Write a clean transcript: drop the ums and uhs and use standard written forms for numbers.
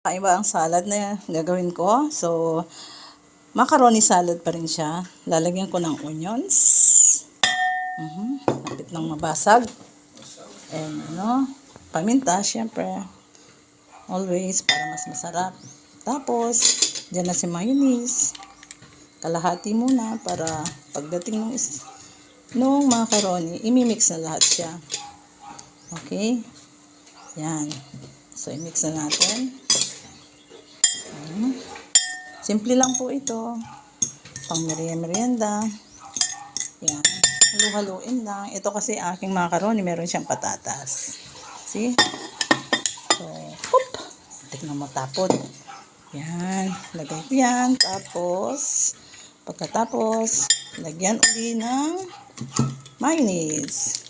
Iba ang salad na gagawin ko. So, macaroni salad pa rin siya. Lalagyan ko ng onions. Lapit ng mabasag. And paminta, syempre. Always, para mas masarap. Tapos, dyan na si mayonnaise. Kalahati muna para pagdating nung macaroni, imimix na lahat siya. Okay? Yan. So, imix na natin. Simple lang po ito. Pang merienda. Yan. Halu-haluin lang. Ito kasi aking macaroni, meron siyang patatas. See? So, poop! Tignan mo tapos. Yan. Lagay ko yan. Tapos, pagkatapos, lagyan uli ng mayonnaise.